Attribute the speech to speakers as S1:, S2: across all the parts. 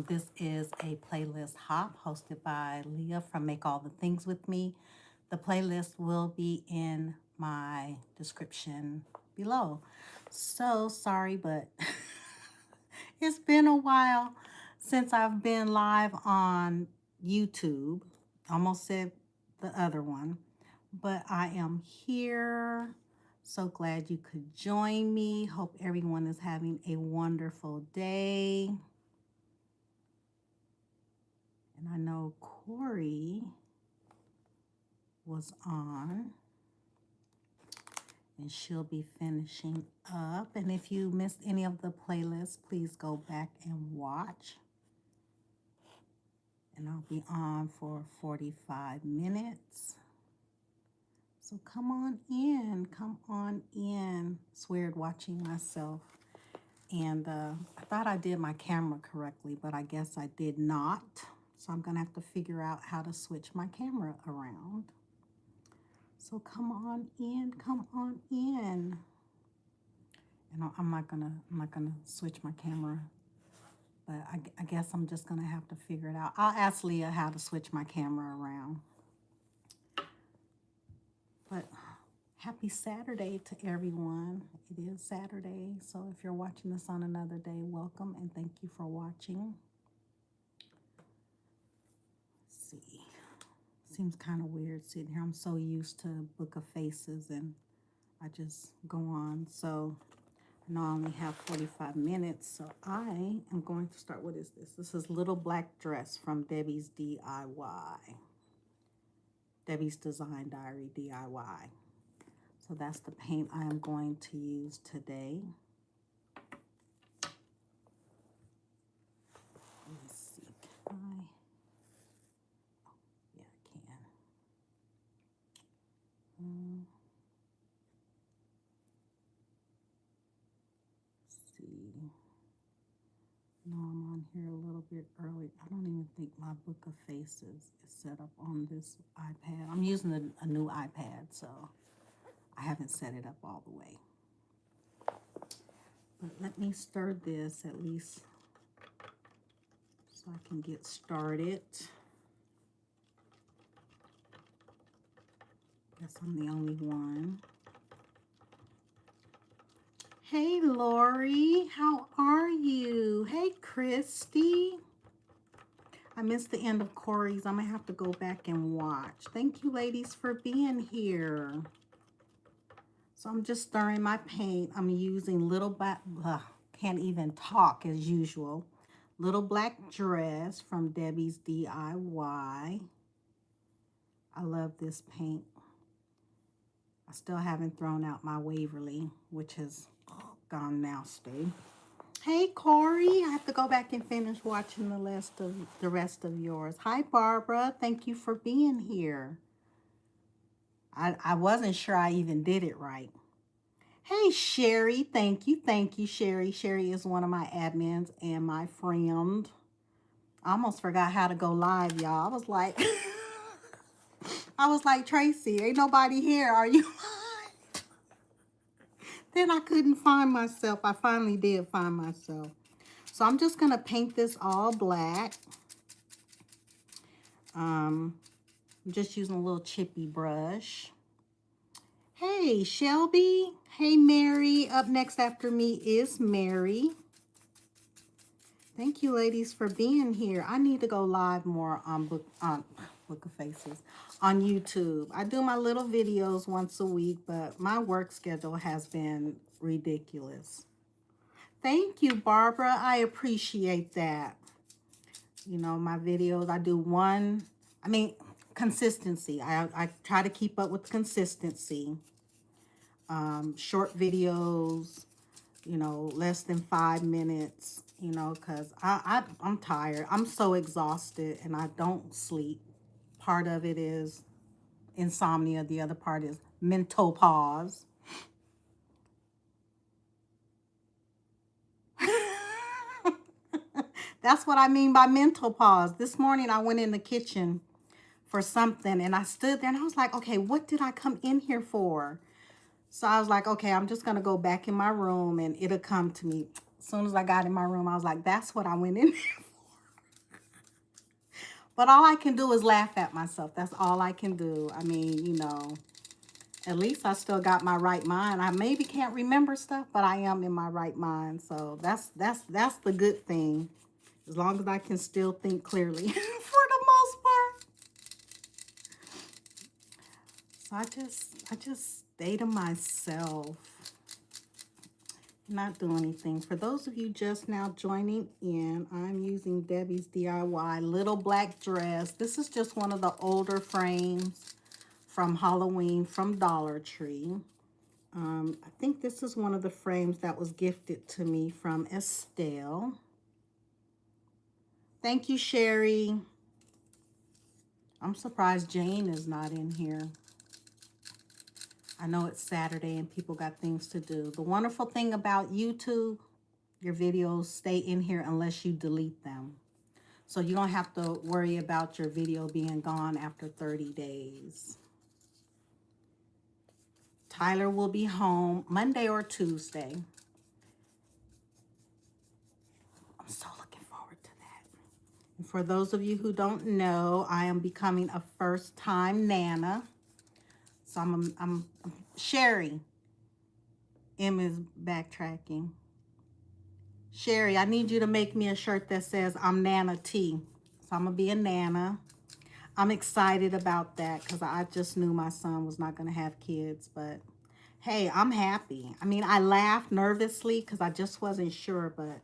S1: This is a playlist hop hosted by Leah from Make All the Things With Me. The playlist will be in my description below. So sorry, but it's been a while since I've been live on YouTube. Almost said the other one, but I am here. So glad you could join me. Hope everyone is having a wonderful day. And I know Corey was on, and she'll be finishing up. And if you missed any of the playlists, please go back and watch. And I'll be on for 45 minutes. So come on in, come on in. It's weird watching myself. And I thought I did my camera correctly, but I guess I did not. So I'm gonna have to figure out how to switch my camera around. So come on in, come on in. And I'm not gonna switch my camera, but I guess I'm just gonna have to figure it out. I'll ask Leah how to switch my camera around. But happy Saturday to everyone. It is Saturday, so if you're watching this on another day, welcome and thank you for watching. Let's see. Seems kind of weird sitting here. I'm so used to Book of Faces and I just go on. So I know I only have 45 minutes, so I am going to start. What is this? This is Little Black Dress from Debbie's DIY. Debbie's Design Diary DIY. So that's the paint I am going to use today. Let's see. Can I? Oh, yeah, I can. Let's see. No, I'm on here a little bit early. I don't even think my Book of Faces is set up on this iPad. I'm using a new iPad, so I haven't set it up all the way. But let me stir this at least so I can get started. Guess I'm the only one. Hey, Lori, how are you? Hey, Christy. I missed the end of Corey's. I'm going to have to go back and watch. Thank you, ladies, for being here. So I'm just stirring my paint. I'm using Little Black, can't even talk as usual. Little Black Dress from Debbie's DIY. I love this paint. I still haven't thrown out my Waverly, which has gone nasty. Hey, Corey. I have to go back and finish watching the rest of yours. Hi, Barbara. Thank you for being here. I wasn't sure I even did it right. Hey, Sherry. Thank you, Sherry. Sherry is one of my admins and my friend. I almost forgot how to go live, y'all. I was like, Tracy, ain't nobody here. Are you live? Then I couldn't find myself. I finally did find myself. So I'm just going to paint this all black. I'm just using a little chippy brush. Hey, Shelby. Hey, Mary. Up next after me is Mary. Thank you, ladies, for being here. I need to go live more on Book of Faces on YouTube. I do my little videos once a week, but my work schedule has been ridiculous. Thank you, Barbara. I appreciate that. You know, my videos, I do consistency. I try to keep up with consistency. Short videos, you know, less than 5 minutes, you know, because I'm tired. I'm so exhausted and I don't sleep. Part of it is insomnia. The other part is mental pause. That's what I mean by mental pause. This morning I went in the kitchen for something and I stood there and I was like, okay, what did I come in here for? So I was like, okay, I'm just going to go back in my room and it'll come to me. As soon as I got in my room, I was like, that's what I went in there for. But all I can do is laugh at myself. That's all I can do. I mean, you know, at least I still got my right mind. I maybe can't remember stuff, but I am in my right mind. So that's the good thing. As long as I can still think clearly for the most part. So I just stay to myself. Not do anything. For those of you just now joining in, I'm using Debbie's DIY Little Black Dress. This is just one of the older frames from Halloween from Dollar Tree. I think this is one of the frames that was gifted to me from Estelle. Thank you, Sherry. I'm surprised Jane is not in here. I know it's Saturday and people got things to do. The wonderful thing about YouTube, your videos stay in here unless you delete them. So you don't have to worry about your video being gone after 30 days. Tyler will be home Monday or Tuesday. I'm so looking forward to that. And for those of you who don't know, I am becoming a first-time Nana. So I'm Sherry. M is backtracking. Sherry, I need you to make me a shirt that says I'm Nana T. So I'm going to be a Nana. I'm excited about that because I just knew my son was not going to have kids. But hey, I'm happy. I mean, I laughed nervously because I just wasn't sure. But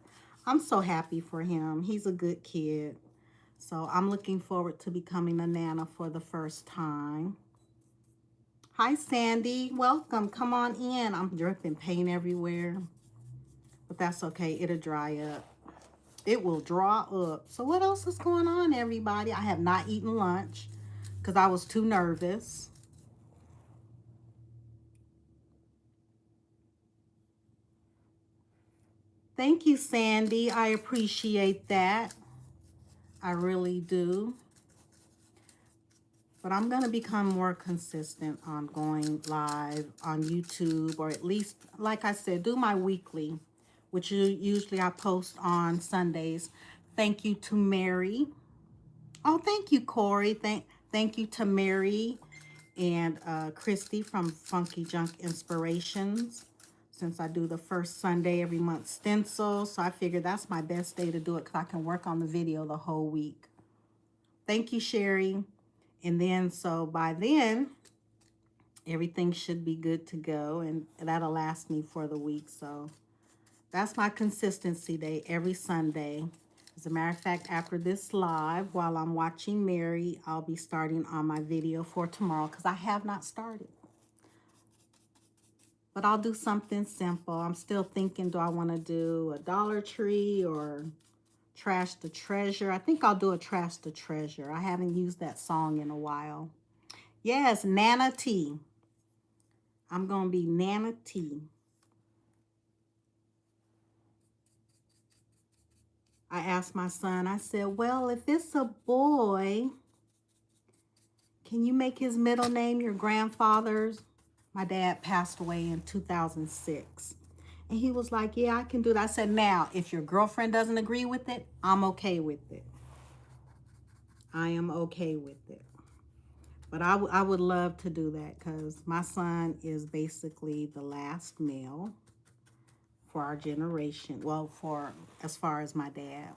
S1: I'm so happy for him. He's a good kid. So I'm looking forward to becoming a Nana for the first time. Hi, Sandy. Welcome. Come on in. I'm dripping paint everywhere. But that's okay. It'll dry up. It will draw up. So what else is going on, everybody? I have not eaten lunch because I was too nervous. Thank you, Sandy. I appreciate that. I really do. But I'm going to become more consistent on going live on YouTube, or at least, like I said, do my weekly, which usually I post on Sundays. Thank you to Mary. Oh, thank you, Corey. Thank you to Mary and Christy from Funky Junk Inspirations. Since I do the first Sunday every month stencil, so I figured that's my best day to do it because I can work on the video the whole week. Thank you, Sherry. And then, so by then, everything should be good to go, and that'll last me for the week. So that's my consistency day every Sunday. As a matter of fact, after this live, while I'm watching Mary, I'll be starting on my video for tomorrow because I have not started. But I'll do something simple. I'm still thinking, do I want to do a Dollar Tree or Trash the Treasure? I think I'll do a Trash the Treasure. I haven't used that song in a while. Yes, Nana T. I'm going to be Nana T. I asked my son, I said, well, if it's a boy, can you make his middle name your grandfather's? My dad passed away in 2006. And he was like, yeah, I can do that. I said, now, if your girlfriend doesn't agree with it, I'm okay with it. I am okay with it. But I would love to do that because my son is basically the last male for our generation. Well, for as far as my dad.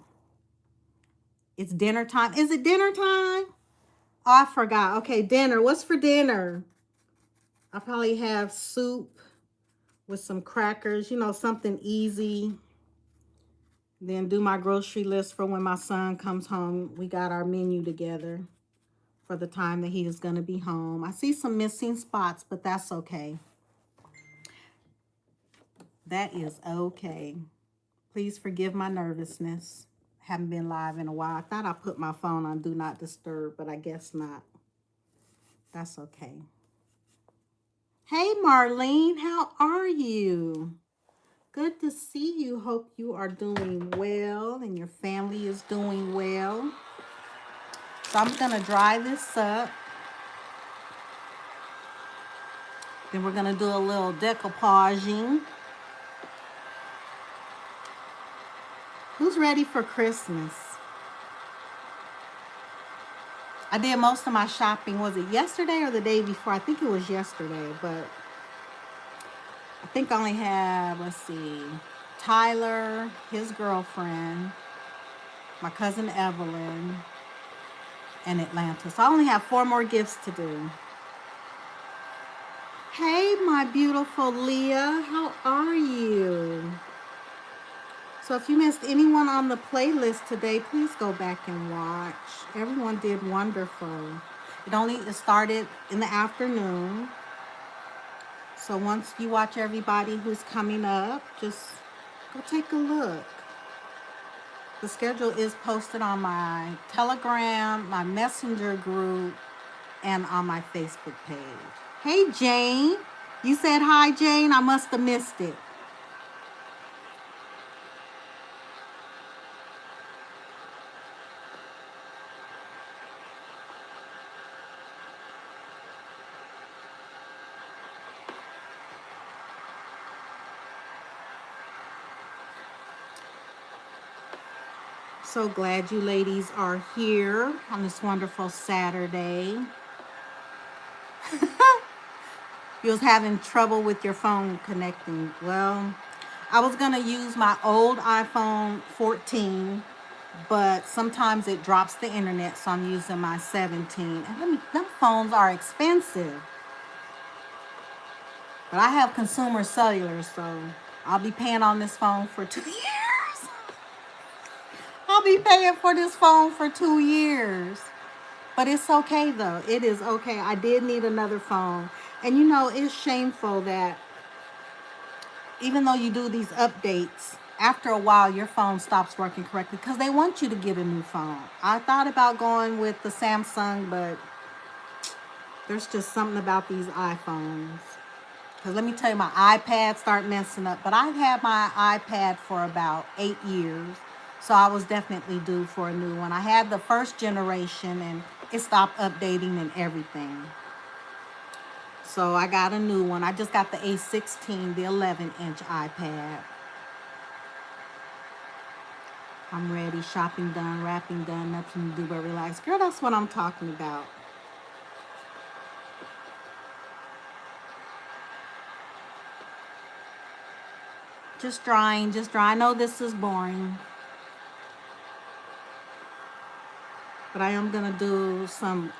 S1: It's dinner time. Is it dinner time? Oh, I forgot. Okay, dinner. What's for dinner? I probably have soup with some crackers, you know, something easy. Then do my grocery list for when my son comes home. We got our menu together for the time that he is going to be home. I see some missing spots, but that's okay. That is okay. Please forgive my nervousness. Haven't been live in a while. I thought I put my phone on Do Not Disturb, but I guess not. That's okay. Hey, Marlene, how are you? Good to see you. Hope you are doing well and your family is doing well. So I'm going to dry this up. Then we're going to do a little decoupaging. Who's ready for Christmas? I did most of my shopping. Was it yesterday or the day before? I think it was yesterday, but I think I only have, let's see, Tyler, his girlfriend, my cousin Evelyn, and Atlanta. So I only have 4 more gifts to do. Hey, my beautiful Leah, how are you? So if you missed anyone on the playlist today, please go back and watch. Everyone did wonderful. It started in the afternoon. So once you watch everybody who's coming up, just go take a look. The schedule is posted on my Telegram, my Messenger group, and on my Facebook page. Hey, Jane. You said hi, Jane. I must have missed it. So glad you ladies are here on this wonderful Saturday. You was having trouble with your phone connecting. Well, I was going to use my old iPhone 14, but sometimes it drops the internet, so I'm using my 17. And them phones are expensive. But I have consumer cellular, so I'll be paying on this phone for 2 years. I'll be paying for this phone for 2 years. But it's okay, though. It is okay. I did need another phone. And, you know, it's shameful that even though you do these updates, after a while, your phone stops working correctly because they want you to get a new phone. I thought about going with the Samsung, but there's just something about these iPhones. Because let me tell you, my iPad started messing up. But I've had my iPad for about 8 years. So I was definitely due for a new one. I had the first generation and it stopped updating and everything. So I got a new one. I just got the A16, the 11-inch iPad. I'm ready. Shopping done, wrapping done, nothing to do but relax. Girl, that's what I'm talking about. Just drying, just dry. I know this is boring. But I am going to do some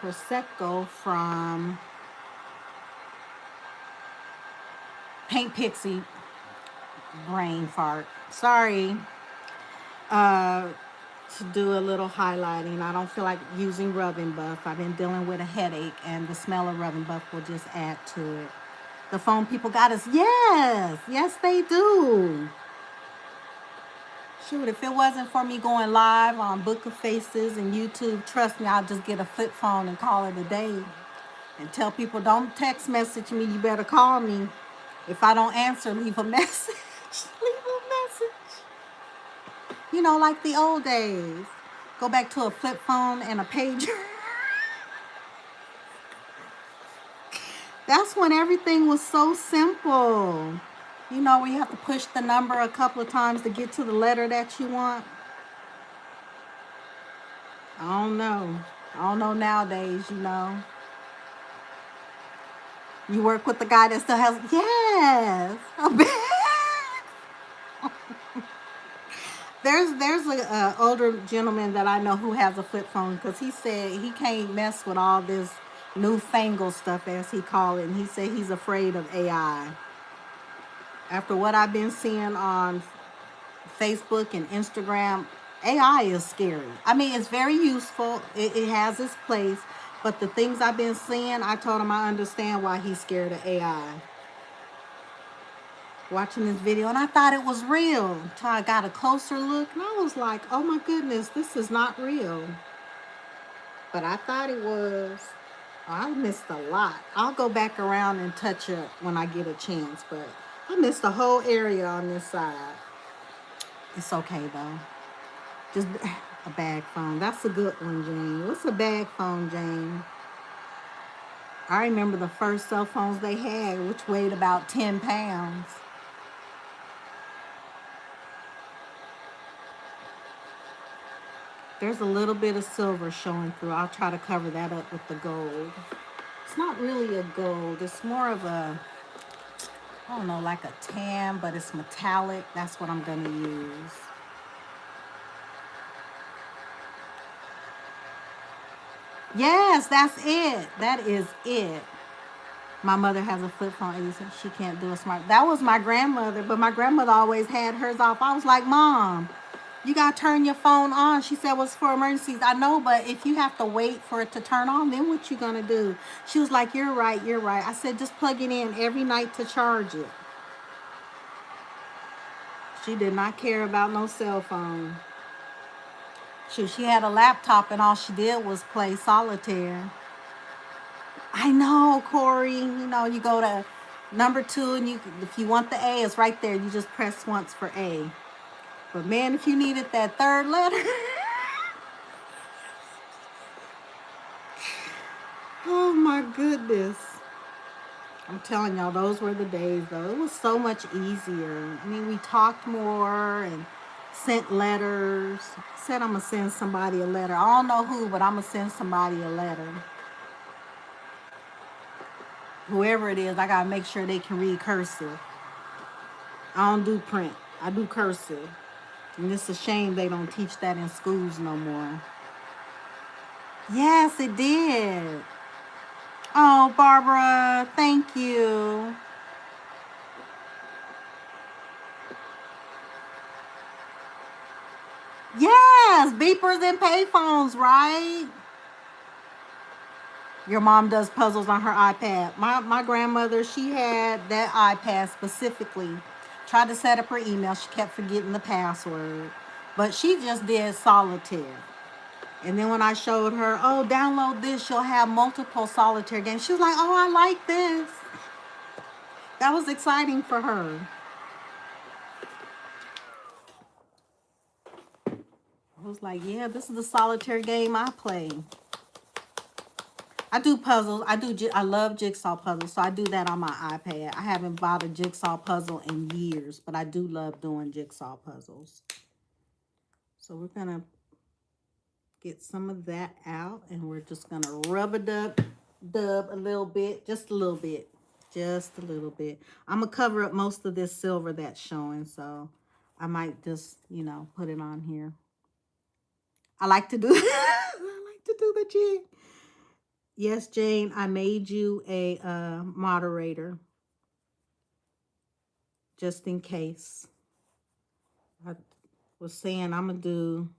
S1: Prosecco from Paint Pixie. Brain fart. Sorry. To do a little highlighting. I don't feel like using rubbing buff. I've been dealing with a headache, and the smell of rubbing buff will just add to it. The phone people got us. Yes, they do. Shoot, if it wasn't for me going live on Book of Faces and YouTube, trust me, I'll just get a flip phone and call it a day. And tell people, don't text message me, you better call me. If I don't answer, leave a message. Leave a message. You know, like the old days. Go back to a flip phone and a pager. That's when everything was so simple. You know, where you have to push the number a couple of times to get to the letter that you want. I don't know nowadays, you know. You work with the guy that still has, yes. There's a older gentleman that I know who has a flip phone because he said he can't mess with all this newfangled stuff, as he called it. And he said he's afraid of AI. After what I've been seeing on Facebook and Instagram, AI is scary. I mean, it's very useful. It has its place. But the things I've been seeing, I told him I understand why he's scared of AI. Watching this video, and I thought it was real until I got a closer look, and I was like, oh my goodness, this is not real. But I thought it was. I missed a lot. I'll go back around and touch it when I get a chance, but I missed the whole area on this side. It's okay though. Just a bag phone. That's a good one, Jane. What's a bag phone, Jane? I remember the first cell phones they had, which weighed about 10 pounds. There's a little bit of silver showing through. I'll try to cover that up with the gold. It's not really a gold. It's more of a, I don't know, like a tan, but it's metallic. That's what I'm going to use. Yes, that's it. That is it. My mother has a flip phone. And she can't do a smart. That was my grandmother, but my grandmother always had hers off. I was like, Mom, you got to turn your phone on. She said it was for emergencies. I know, but if you have to wait for it to turn on, then what you going to do? She was like, you're right, you're right. I said, just plug it in every night to charge it. She did not care about no cell phone. Shoot, she had a laptop and all she did was play solitaire. I know, Corey. You know, you go to number 2 and if you want the A, it's right there. You just press once for A. But man, if you needed that third letter. Oh my goodness. I'm telling y'all, those were the days though. It was so much easier. I mean, we talked more and sent letters. Said I'm going to send somebody a letter. I don't know who, but I'm going to send somebody a letter. Whoever it is, I got to make sure they can read cursive. I don't do print. I do cursive. And it's a shame they don't teach that in schools no more. Yes, it did. Oh, Barbara, thank you. Yes, beepers and payphones, right? Your mom does puzzles on her iPad. My grandmother, she had that iPad specifically. Tried to set up her email. She kept forgetting the password. But she just did solitaire. And then when I showed her, oh, download this, you'll have multiple solitaire games. She was like, oh, I like this. That was exciting for her. I was like, yeah, this is the solitaire game I play. I do puzzles. I love jigsaw puzzles, so I do that on my iPad. I haven't bought a jigsaw puzzle in years, but I do love doing jigsaw puzzles. So we're going to get some of that out, and we're just going to rub a dub a little bit, just a little bit. Just a little bit. I'm going to cover up most of this silver that's showing, so I might just, you know, put it on here. I like to do I like to do the jig. Yes, Jane, I made you a moderator just in case. I was saying I'm going to do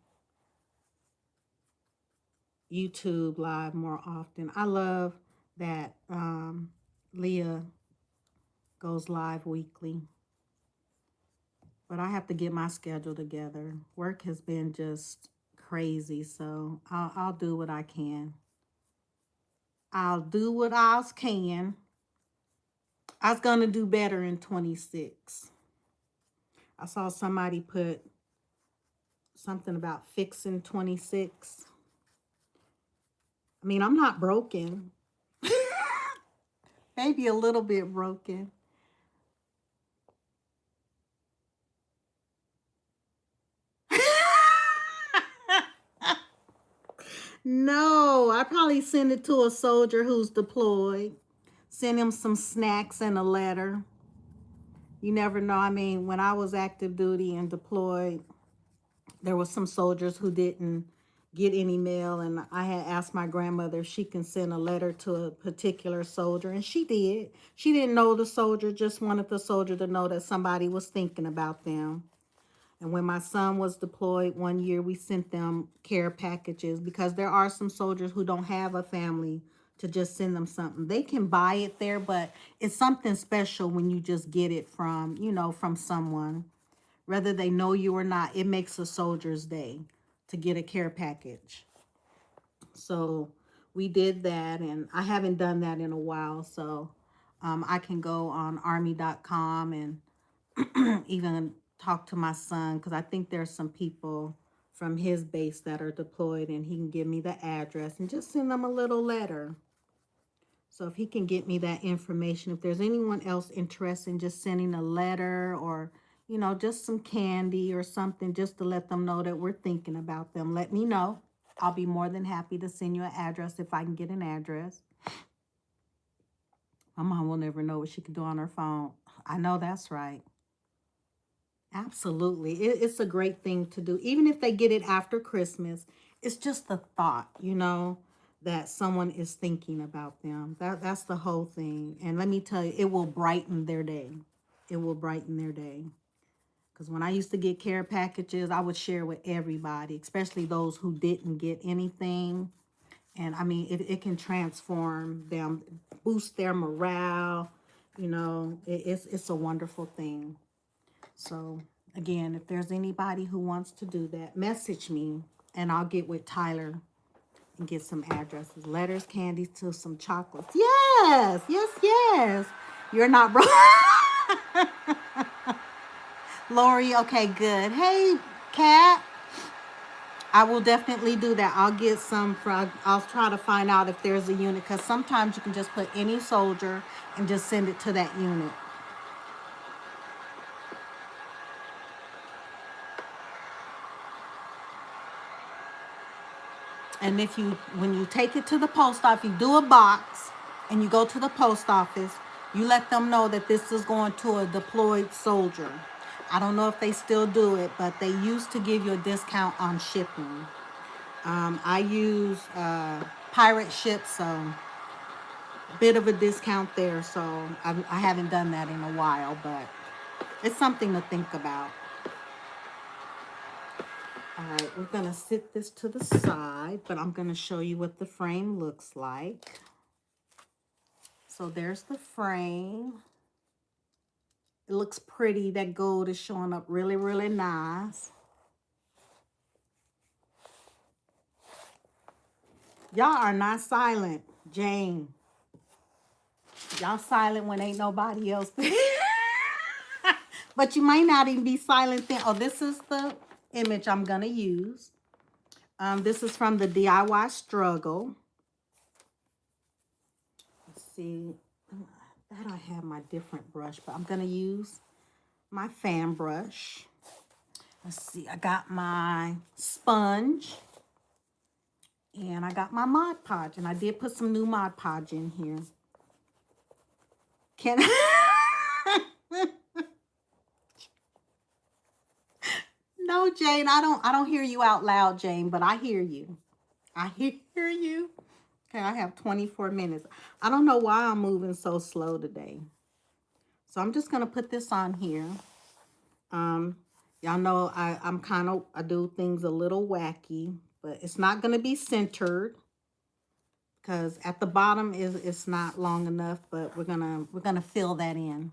S1: YouTube live more often. I love that Leah goes live weekly. But I have to get my schedule together. Work has been just crazy, so I'll do what I can. I'll do what I can. I was going to do better in 26. I saw somebody put something about fixing 26. I mean, I'm not broken. Maybe a little bit broken. No, I probably send it to a soldier who's deployed. Send him some snacks and a letter. You never know. I mean, when I was active duty and deployed, there was some soldiers who didn't get any mail, and I had asked my grandmother if she can send a letter to a particular soldier, and she did. She didn't know the soldier, just wanted the soldier to know that somebody was thinking about them. And when my son was deployed one year, we sent them care packages because there are some soldiers who don't have a family to just send them something. They can buy it there, but it's something special when you just get it from, you know, from someone. Whether they know you or not, it makes a soldier's day to get a care package. So we did that, and I haven't done that in a while. So I can go on army.com and even talk to my son, because I think there's some people from his base that are deployed, and he can give me the address and just send them a little letter. So if he can get me that information, if there's anyone else interested in just sending a letter or, you know, just some candy or something just to let them know that we're thinking about them. Let me know. I'll be more than happy to send you an address if I can get an address. My mom will never know what she can do on her phone. I know that's right. Absolutely. It's a great thing to do. Even if they get it after Christmas, it's just the thought, you know, that someone is thinking about them. That's the whole thing. And let me tell you, it will brighten their day. It will brighten their day. Because when I used to get care packages, I would share with everybody, especially those who didn't get anything. And I mean, it can transform them, boost their morale. You know, it's a wonderful thing. So again, if there's anybody who wants to do that, message me and I'll get with Tyler and get some addresses, letters, candies, to some chocolates. Yes, yes, yes. You're not broke. Lori, okay, good. Hey, Kat. I will definitely do that. I'll get some I'll try to find out if there's a unit, because sometimes you can just put any soldier and just send it to that unit. And when you take it to the post office, you do a box and you go to the post office, you let them know that this is going to a deployed soldier. I don't know if they still do it, but they used to give you a discount on shipping. I use pirate ships, so a bit of a discount there. So I haven't done that in a while, but it's something to think about. All right, we're going to sit this to the side, but I'm going to show you what the frame looks like. So there's the frame. It looks pretty. That gold is showing up really, really nice. Y'all are not silent, Jane. Y'all silent when ain't nobody else. But you might not even be silent then. Oh, this is the image I'm going to use. This is from the DIY Struggle. Let's see. I don't have my different brush, but I'm going to use my fan brush. Let's see. I got my sponge. And I got my Mod Podge. And I did put some new Mod Podge in here. Can No, Jane, I don't hear you out loud, Jane, but I hear you. I hear you. Okay, I have 24 minutes. I don't know why I'm moving so slow today. So I'm just going to put this on here. Y'all know I do things a little wacky, but it's not going to be centered because at the bottom it's not long enough, but we're going to fill that in.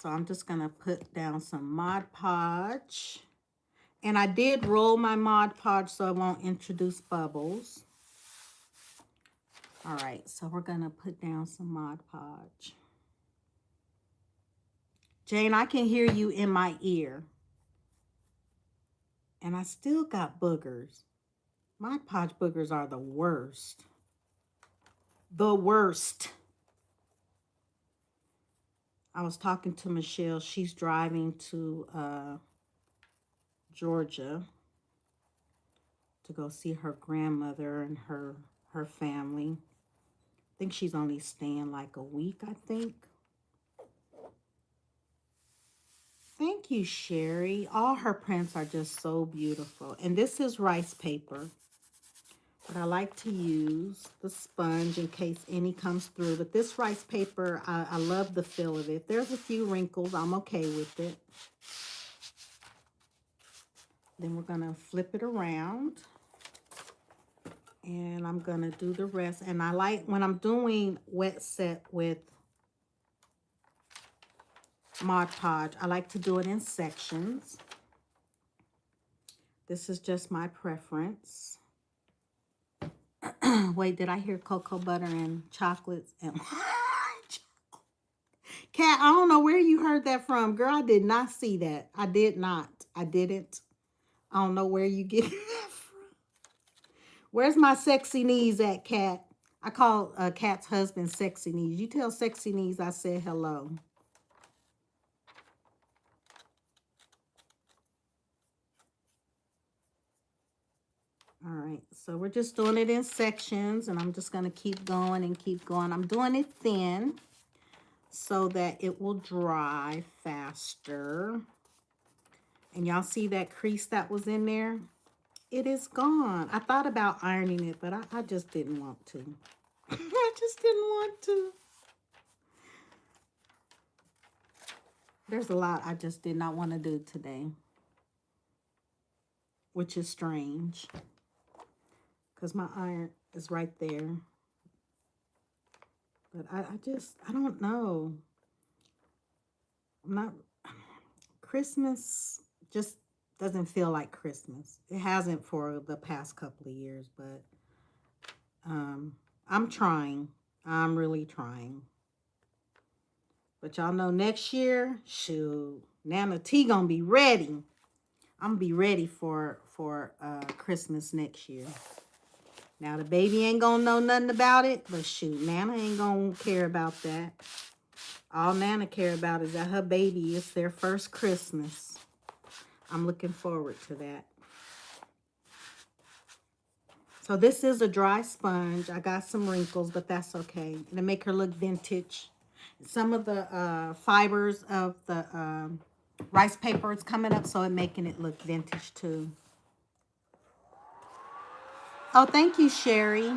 S1: So I'm just going to put down some Mod Podge. And I did roll my Mod Podge so it won't introduce bubbles. All right, so we're going to put down some Mod Podge. Jane, I can hear you in my ear. And I still got boogers. Mod Podge boogers are the worst. The worst. I was talking to Michelle. She's driving to Georgia to go see her grandmother and her family. I think she's only staying like a week, I think. Thank you, Sherry. All her prints are just so beautiful. And this is rice paper. But I like to use the sponge in case any comes through. But this rice paper, I love the feel of it. There's a few wrinkles. I'm okay with it. Then we're going to flip it around. And I'm going to do the rest. And I like, when I'm doing wet set with Mod Podge, I like to do it in sections. This is just my preference. Wait, did I hear cocoa butter and chocolates? And Kat, I don't know where you heard that from. Girl, I did not see that. I did not. I didn't. I don't know where you get that from. Where's my sexy knees at, Kat? I call Kat's husband Sexy Knees. You tell Sexy Knees I said hello. All right, so we're just doing it in sections, and I'm just going to keep going and keep going. I'm doing it thin so that it will dry faster. And y'all see that crease that was in there? It is gone. I thought about ironing it, but I just didn't want to. I just didn't want to. There's a lot I just did not want to do today, which is strange because my iron is right there. But I don't know. I'm not, Christmas just doesn't feel like Christmas. It hasn't for the past couple of years, but I'm trying. I'm really trying. But y'all know next year, shoot, Nana T gonna be ready. I'm gonna be ready for Christmas next year. Now the baby ain't gonna know nothing about it, but shoot, Nana ain't gonna care about that. All Nana care about is that her baby is their first Christmas. I'm looking forward to that. So this is a dry sponge. I got some wrinkles, but that's okay. It'll make her look vintage. Some of the fibers of the rice paper is coming up, so it's making it look vintage too. Oh, thank you, Sherry.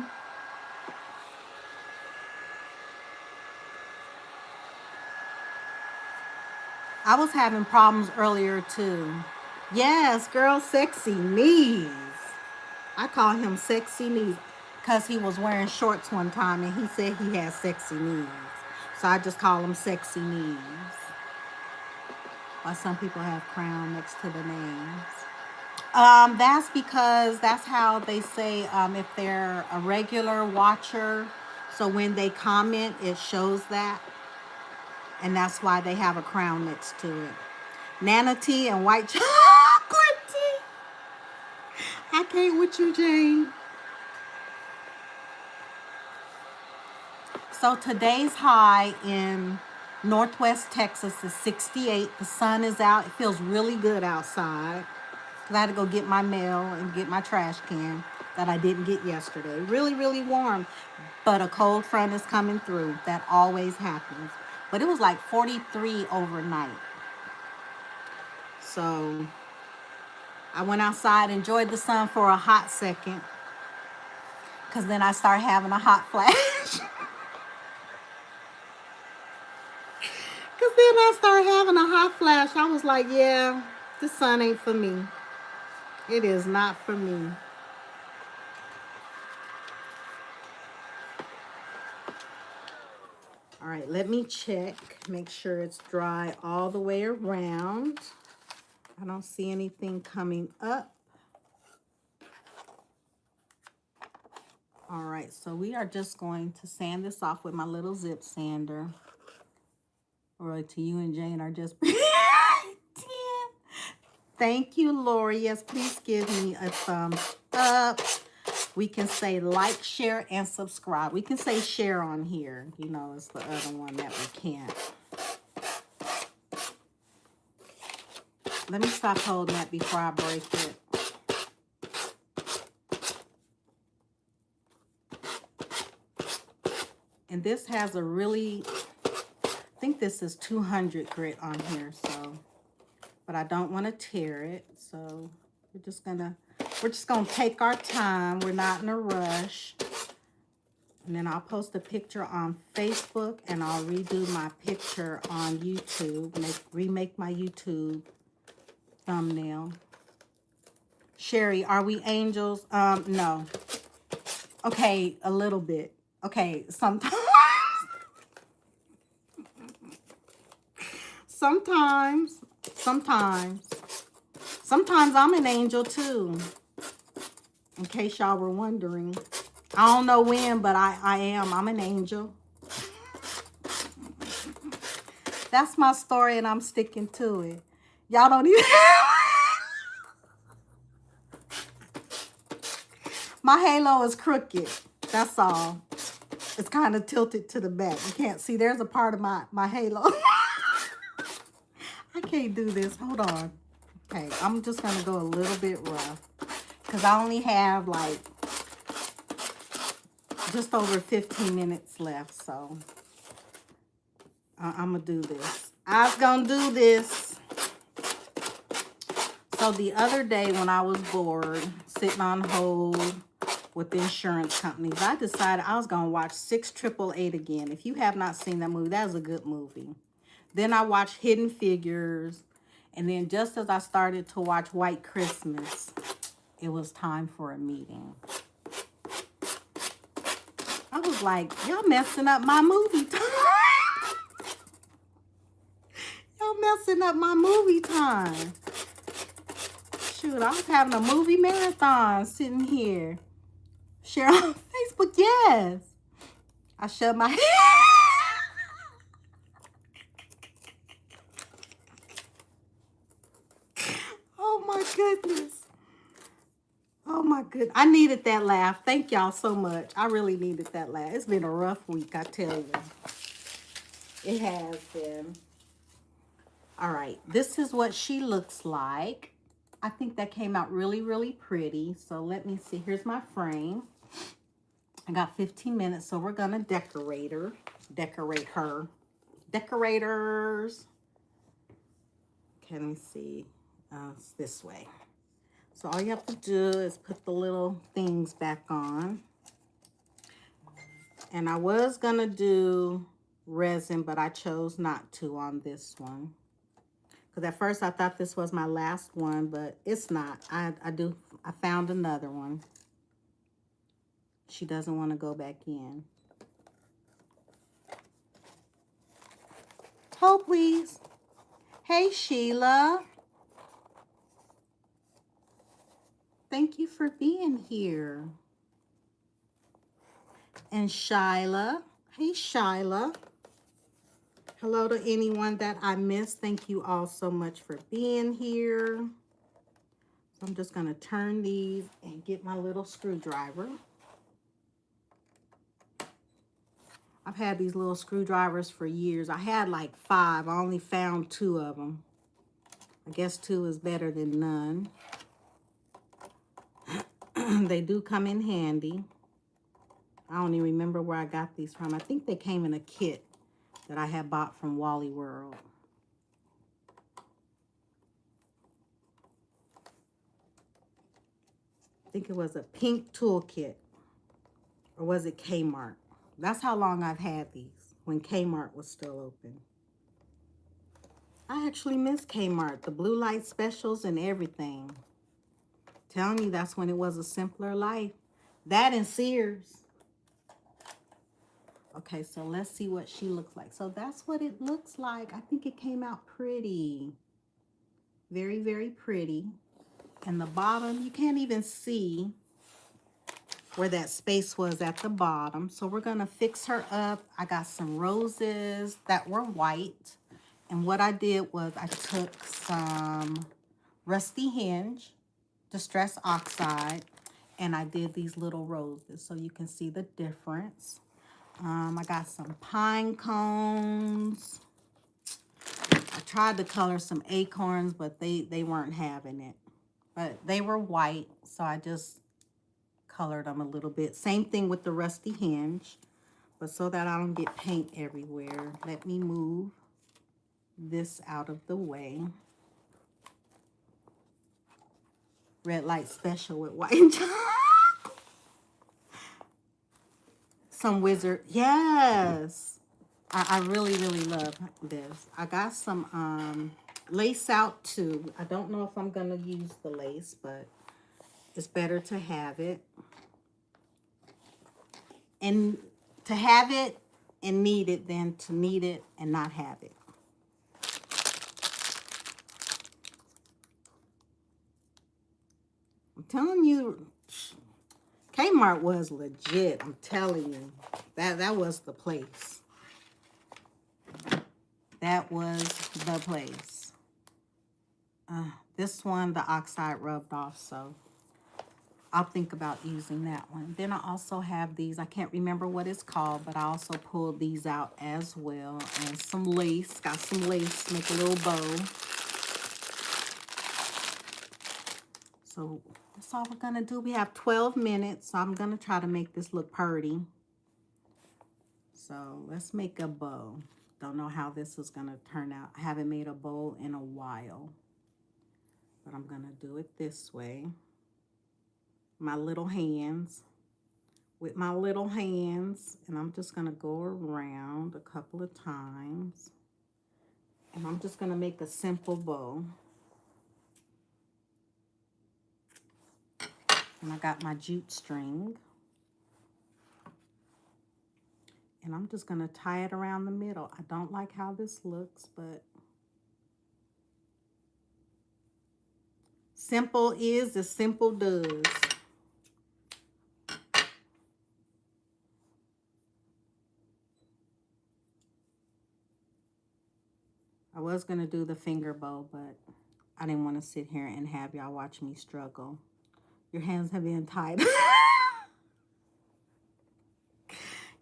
S1: I was having problems earlier too. Yes, girl, Sexy Knees. I call him Sexy Knees because he was wearing shorts one time and he said he has sexy knees. So I just call him Sexy Knees. Or some people have crown next to the names. That's because that's how they say if they're a regular watcher. So when they comment, it shows that. And that's why they have a crown next to it. Nana T and white chocolate tea. I can't with you, Jane. So today's high in Northwest Texas is 68. The sun is out. It feels really good outside. Because I had to go get my mail and get my trash can that I didn't get yesterday. Really, really warm. But a cold front is coming through. That always happens. But it was like 43 overnight. So I went outside, enjoyed the sun for a hot second. Because then I started having a hot flash. Because then I started having a hot flash. I was like, yeah, the sun ain't for me. It is not for me. All right, let me check. Make sure it's dry all the way around. I don't see anything coming up. All right, so we are just going to sand this off with my little zip sander. Roy, to you and Jane are just... Thank you, Lori. Yes, please give me a thumbs up. We can say like, share, and subscribe. We can say share on here. You know, it's the other one that we can't. Let me stop holding that before I break it. And this has a really, I think this is 200 grit on here, so, but I don't want to tear it. So we're just gonna take our time. We're not in a rush. And then I'll post a picture on Facebook and I'll redo my picture on YouTube, remake my YouTube thumbnail. Sherry, are we angels? No. Okay, a little bit. Okay, sometimes. Sometimes I'm an angel too. In case y'all were wondering. I don't know when, but I am. I'm an angel. That's my story and I'm sticking to it. Y'all don't even... My halo is crooked. That's all. It's kind of tilted to the back. You can't see. There's a part of my halo. I can't do this. Hold on. Okay, I'm just going to go a little bit rough. Because I only have like just over 15 minutes left. So I'm going to do this. I was going to do this. So the other day when I was bored, sitting on hold with the insurance companies, I decided I was going to watch 6888 again. If you have not seen that movie, that is a good movie. Then I watched Hidden Figures. And then just as I started to watch White Christmas, it was time for a meeting. I was like, y'all messing up my movie time. Y'all messing up my movie time. Shoot, I was having a movie marathon sitting here. Share on Facebook, yes. I shut my head. Oh my goodness. Oh my goodness. I needed that laugh. Thank y'all so much. I really needed that laugh. It's been a rough week, I tell you. It has been. All right. This is what she looks like. I think that came out really, really pretty. So let me see. Here's my frame. I got 15 minutes, so we're going to decorate her. Decorate her. Decorators. Okay, let me see. It's this way. So all you have to do is put the little things back on. And I was going to do resin, but I chose not to on this one. Because at first I thought this was my last one, but it's not. I found another one. She doesn't want to go back in. Hold, please. Hey, Sheila. Thank you for being here. And Shyla. Hey, Shyla. Hello to anyone that I missed. Thank you all so much for being here. So I'm just going to turn these and get my little screwdriver. I've had these little screwdrivers for years. I had like 5. I only found 2 of them. I guess 2 is better than none. They do come in handy. I don't even remember where I got these from. I think they came in a kit that I had bought from Wally World. I think it was a pink toolkit. Or was it Kmart? That's how long I've had these, when Kmart was still open. I actually miss Kmart, the blue light specials and everything. Telling you, that's when it was a simpler life. That and Sears. Okay, so let's see what she looks like. So that's what it looks like. I think it came out pretty. Very, very pretty. And the bottom, you can't even see where that space was at the bottom. So we're going to fix her up. I got some roses that were white. And what I did was I took some Rusty Hinge Distress Oxide, and I did these little roses so you can see the difference. I got some pine cones. I tried to color some acorns, but they weren't having it. But they were white, so I just colored them a little bit. Same thing with the Rusty Hinge, but so that I don't get paint everywhere, let me move this out of the way. Red light special with white and some wizard. Yes. I really, really love this. I got some lace out too. I don't know if I'm going to use the lace, but it's better to have it. And to have it and need it than to need it and not have it. I'm telling you, Kmart was legit. I'm telling you. That was the place. That was the place. This one, the oxide rubbed off, so I'll think about using that one. Then I also have these. I can't remember what it's called, but I also pulled these out as well. And some lace. Got some lace. Make a little bow. So that's all we're going to do. We have 12 minutes. So I'm going to try to make this look pretty. So let's make a bow. Don't know how this is going to turn out. I haven't made a bow in a while. But I'm going to do it this way. My little hands. With my little hands. And I'm just going to go around a couple of times. And I'm just going to make a simple bow. And I got my jute string. And I'm just going to tie it around the middle. I don't like how this looks, but simple is as simple does. I was going to do the finger bow, but I didn't want to sit here and have y'all watch me struggle. Your hands have been tied.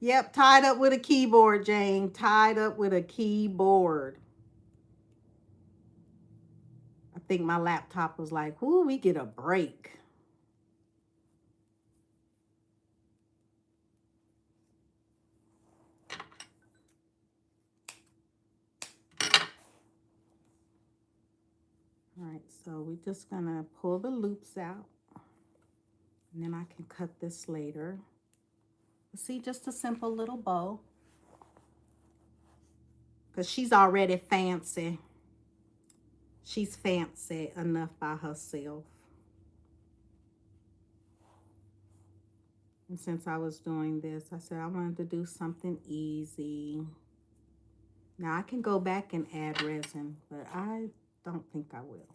S1: Yep, tied up with a keyboard, Jane. Tied up with a keyboard. I think my laptop was like, ooh, we get a break. All right, so we're just going to pull the loops out. And then I can cut this later. See, just a simple little bow. Because she's already fancy. She's fancy enough by herself. And since I was doing this, I said I wanted to do something easy. Now, I can go back and add resin, but I don't think I will.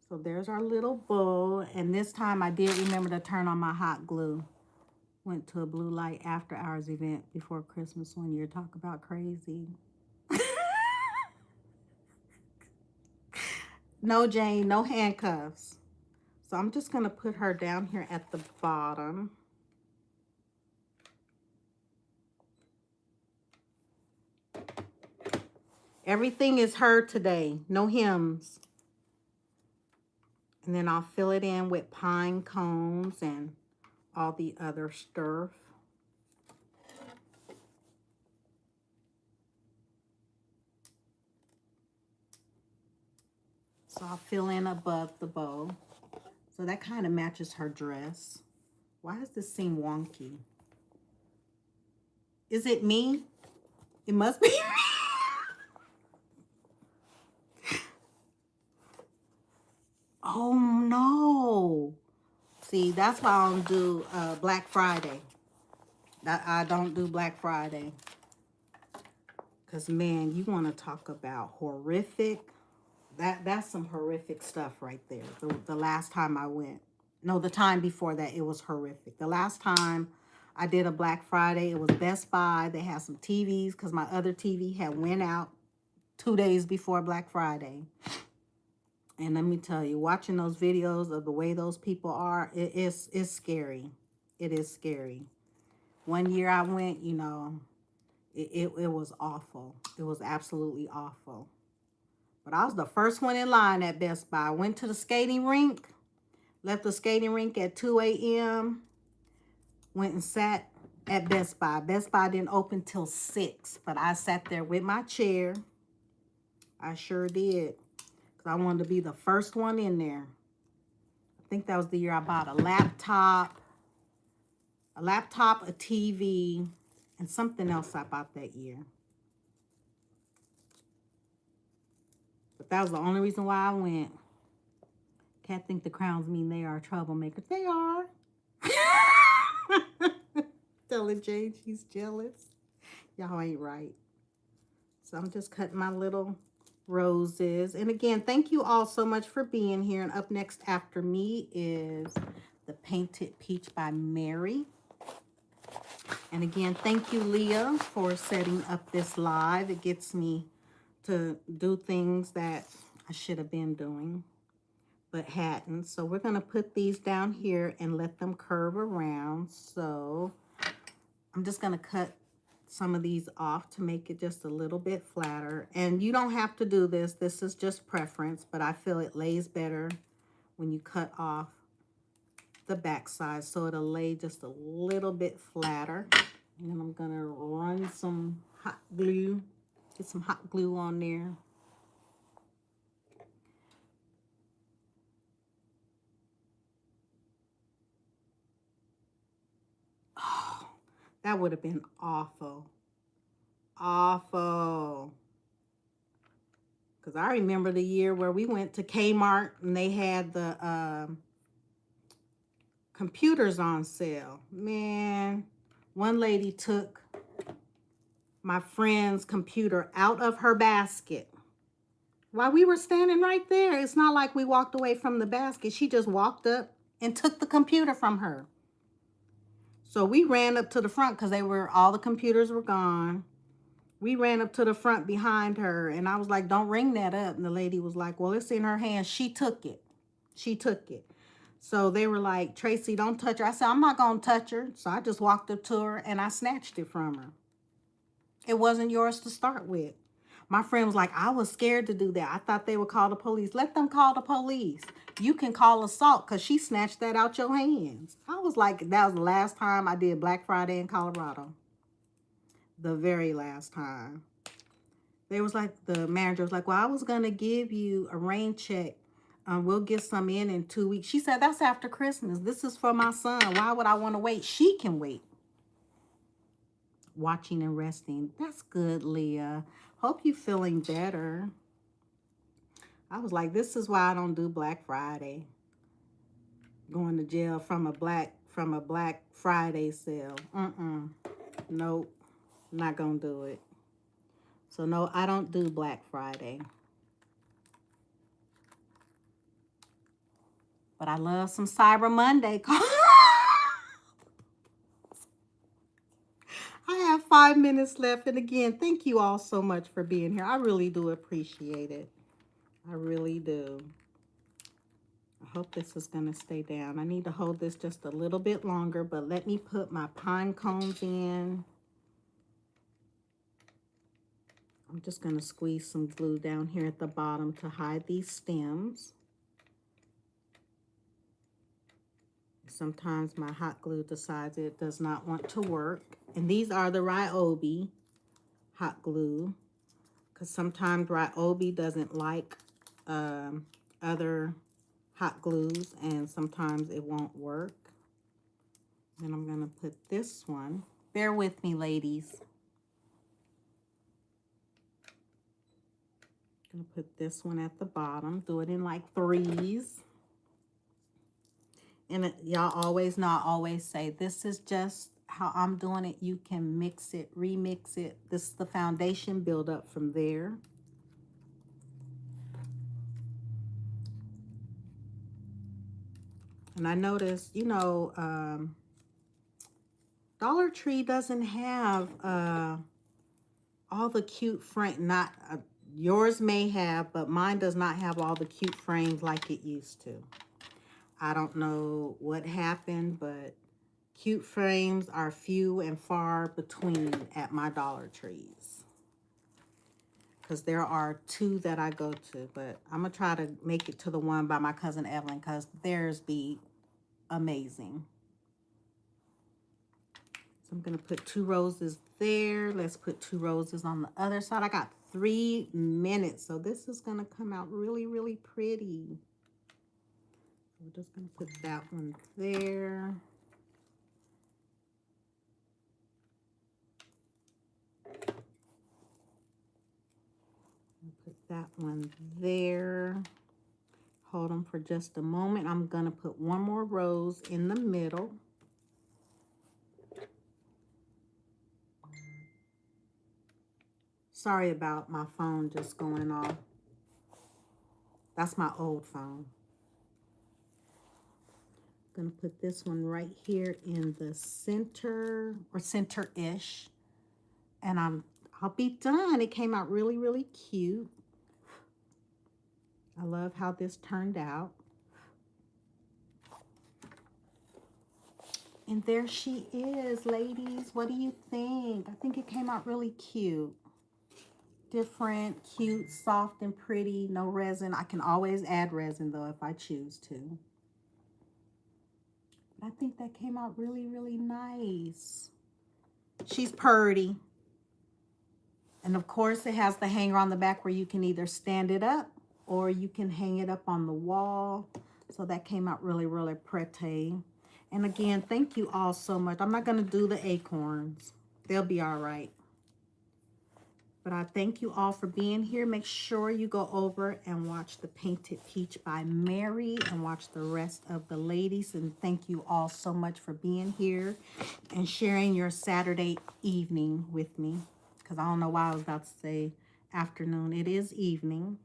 S1: So there's our little bow. And this time I did remember to turn on my hot glue. Went to a blue light after hours event before Christmas one year. Talk about crazy. No, Jane, no handcuffs. So I'm just going to put her down here at the bottom. Everything is her today. No hems. And then I'll fill it in with pine cones and all the other stuff. So I'll fill in above the bow. So that kind of matches her dress. Why does this seem wonky? Is it me? It must be me. Oh, no. See, that's why I don't do Black Friday. I don't do Black Friday. Because, man, you want to talk about horrific. That's some horrific stuff right there. The last time I went. No, the time before that, it was horrific. The last time I did a Black Friday, it was Best Buy. They had some TVs because my other TV had went out 2 days before Black Friday. And let me tell you, watching those videos of the way those people are, it's scary. It is scary. One year I went, you know, it was awful. It was absolutely awful. But I was the first one in line at Best Buy. I went to the skating rink, left the skating rink at 2 a.m., went and sat at Best Buy. Best Buy didn't open till 6, but I sat there with my chair. I sure did. I wanted to be the first one in there. I think that was the year I bought a laptop, a TV, and something else I bought that year. But that was the only reason why I went. Can't think the crowns mean they are troublemakers. They are. Telling Jane she's jealous. Y'all ain't right. So I'm just cutting my little roses. And again, thank you all so much for being here. And up next after me is the Painted Peach by Mary. And again, thank you, Leah, for setting up this live. It gets me to do things that I should have been doing. but hadn't. So we're going to put these down here and let them curve around. So I'm just going to cut some of these off to make it just a little bit flatter. And you don't have to do this. This is just preference, but I feel it lays better when you cut off the back side, so it'll lay just a little bit flatter. And then I'm gonna run some hot glue, get some hot glue on there. Oh, that would have been awful. Awful. Because I remember the year where we went to Kmart and they had the computers on sale. Man, one lady took my friend's computer out of her basket while we were standing right there. It's not like we walked away from the basket. She just walked up and took the computer from her. So we ran up to the front because all the computers were gone. We ran up to the front behind her and I was like, don't ring that up. And the lady was like, well, it's in her hand. She took it. She took it. So they were like, Tracy, don't touch her. I said, I'm not going to touch her. So I just walked up to her and I snatched it from her. It wasn't yours to start with. My friend was like, I was scared to do that. I thought they would call the police. Let them call the police. You can call assault because she snatched that out your hands. I was like, that was the last time I did Black Friday in Colorado. The very last time. They was like, the manager was like, well, I was going to give you a rain check. We'll get some in 2 weeks. She said, that's after Christmas. This is for my son. Why would I want to wait? She can wait. Watching and resting. That's good, Leah. Hope you feeling better. I was like, this is why I don't do Black Friday. Going to jail from a Black Friday sale. Nope. Not gonna do it. So no, I don't do Black Friday. But I love some Cyber Monday. I have 5 minutes left. And again, thank you all so much for being here. I really do appreciate it. I really do. I hope this is going to stay down. I need to hold this just a little bit longer, but let me put my pine cones in. I'm just going to squeeze some glue down here at the bottom to hide these stems. Sometimes my hot glue decides it does not want to work. And these are the Ryobi hot glue, because sometimes Ryobi doesn't like other hot glues, and sometimes it won't work. And I'm going to put this one. Bear with me, ladies. I'm going to put this one at the bottom. Do it in like threes. And y'all always know, I always say, this is just how I'm doing it. You can mix it, remix it. This is the foundation build up from there. And I noticed, you know, Dollar Tree doesn't have all the cute frame. Yours may have, but mine does not have all the cute frames like it used to. I don't know what happened, but cute frames are few and far between at my Dollar Trees. Because there are 2 that I go to, but I'm going to try to make it to the one by my cousin Evelyn, because theirs be amazing. So I'm going to put 2 roses there. Let's put 2 roses on the other side. I got 3 minutes, so this is going to come out really, really pretty. We're just going to put that one there. Put that one there. Hold them for just a moment. I'm going to put 1 more rose in the middle. Sorry about my phone just going off. That's my old phone. I'm going to put this one right here in the center, or center-ish. And I'll be done. It came out really, really cute. I love how this turned out. And there she is, ladies. What do you think? I think it came out really cute. Different, cute, soft, and pretty. No resin. I can always add resin, though, if I choose to. I think that came out really, really nice. She's purty. And, of course, it has the hanger on the back where you can either stand it up or you can hang it up on the wall. So that came out really, really pretty. And, again, thank you all so much. I'm not going to do the acorns. They'll be all right. But I thank you all for being here. Make sure you go over and watch the Painted Peach by Mary and watch the rest of the ladies. And thank you all so much for being here and sharing your Saturday evening with me. Because I don't know why I was about to say afternoon. It is evening.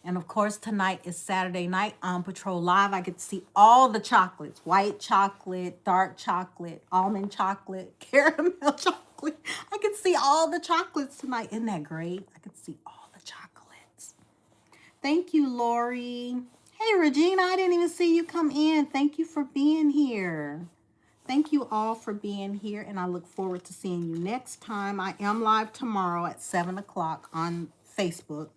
S1: And of course, tonight is Saturday night on Patrol Live. I get to see all the chocolates. White chocolate, dark chocolate, almond chocolate, caramel chocolate. I can see all the chocolates tonight. Isn't that great? I can see all the chocolates. Thank you, Lori. Hey, Regina, I didn't even see you come in. Thank you for being here. Thank you all for being here, and I look forward to seeing you next time. I am live tomorrow at 7 o'clock on Facebook.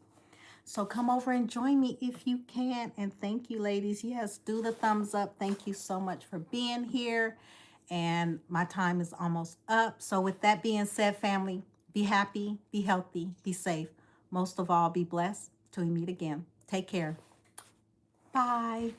S1: So come over and join me if you can. And thank you, ladies. Yes, do the thumbs up. Thank you so much for being here. And my time is almost up. So with that being said, family, be happy, be healthy, be safe. Most of all, be blessed till we meet again. Take care. Bye.